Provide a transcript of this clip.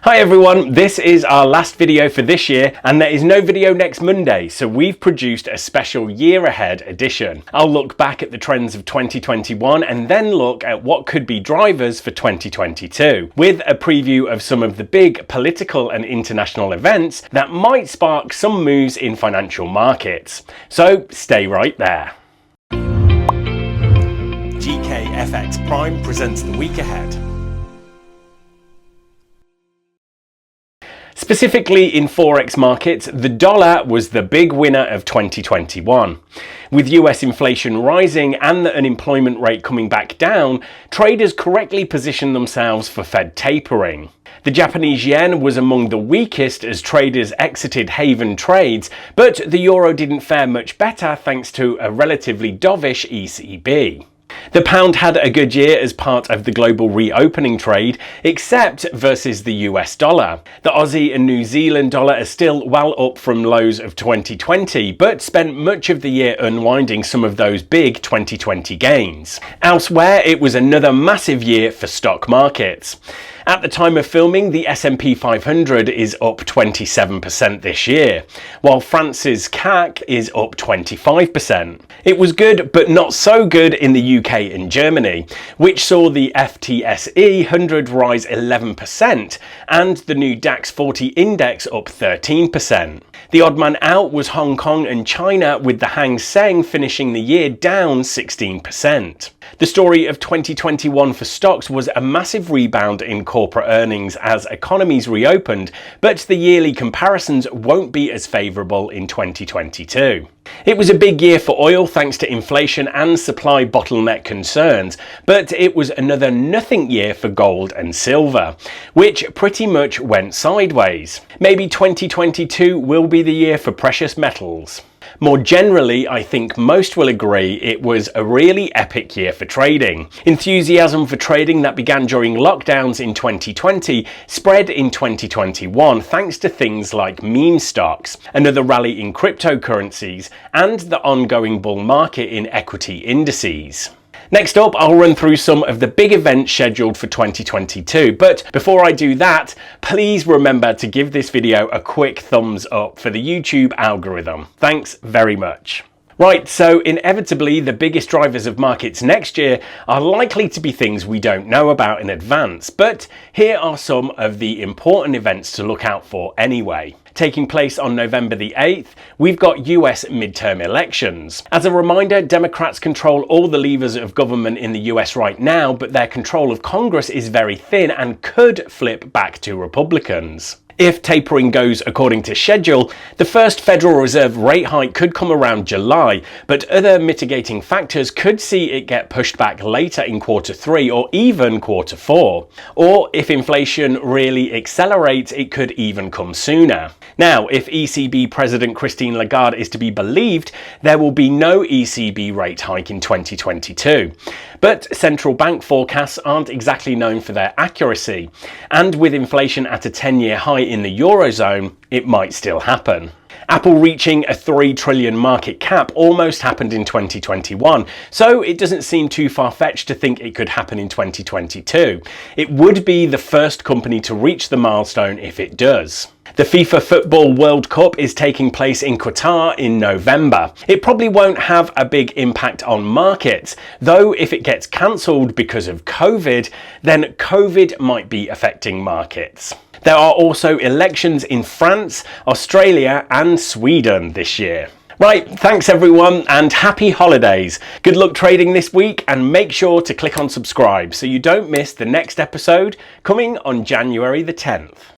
Hi everyone, this is our last video for this year and there is no video next Monday, so we've produced a special year ahead edition. I'll look back at the trends of 2021 and then look at what could be drivers for 2022, with a preview of some of the big political and international events that might spark some moves in financial markets. So stay right there. GKFX Prime presents the week ahead. Specifically in Forex markets, the dollar was the big winner of 2021. With US inflation rising and the unemployment rate coming back down, traders correctly positioned themselves for Fed tapering. The Japanese yen was among the weakest as traders exited haven trades, but the euro didn't fare much better thanks to a relatively dovish ECB. The pound had a good year as part of the global reopening trade, except versus the US dollar. The Aussie and New Zealand dollar are still well up from lows of 2020, but spent much of the year unwinding some of those big 2020 gains. Elsewhere, it was another massive year for stock markets. At the time of filming, the S&P 500 is up 27% this year, while France's CAC is up 25%. It was good, but not so good in the UK and Germany, which saw the FTSE 100 rise 11% and the new DAX 40 index up 13%. The odd man out was Hong Kong and China, with the Hang Seng finishing the year down 16%. The story of 2021 for stocks was a massive rebound in corporate earnings as economies reopened, but the yearly comparisons won't be as favourable in 2022. It was a big year for oil thanks to inflation and supply bottleneck concerns, but it was another nothing year for gold and silver, which pretty much went sideways. Maybe 2022 will be the year for precious metals. More generally, I think most will agree it was a really epic year for trading. Enthusiasm for trading that began during lockdowns in 2020 spread in 2021 thanks to things like meme stocks, another rally in cryptocurrencies, and the ongoing bull market in equity indices. Next up, I'll run through some of the big events scheduled for 2022, but before I do that, please remember to give this video a quick thumbs up for the YouTube algorithm. Thanks very much. Right, so inevitably the biggest drivers of markets next year are likely to be things we don't know about in advance, but here are some of the important events to look out for anyway. Taking place on November the 8th, we've got US midterm elections. As a reminder, Democrats control all the levers of government in the US right now, but their control of Congress is very thin and could flip back to Republicans. If tapering goes according to schedule, the first Federal Reserve rate hike could come around July, but other mitigating factors could see it get pushed back later in Q3 or even Q4. Or if inflation really accelerates, it could even come sooner. Now, if ECB President Christine Lagarde is to be believed, there will be no ECB rate hike in 2022. But central bank forecasts aren't exactly known for their accuracy, and with inflation at a 10-year high in the Eurozone, it might still happen. Apple reaching a $3 trillion market cap almost happened in 2021, so it doesn't seem too far-fetched to think it could happen in 2022. It would be the first company to reach the milestone if it does. The FIFA Football World Cup is taking place in Qatar in November. It probably won't have a big impact on markets, though if it gets cancelled because of COVID, then COVID might be affecting markets. There are also elections in France, Australia and Sweden this year. Right, thanks everyone and happy holidays. Good luck trading this week and make sure to click on subscribe so you don't miss the next episode coming on January the 10th.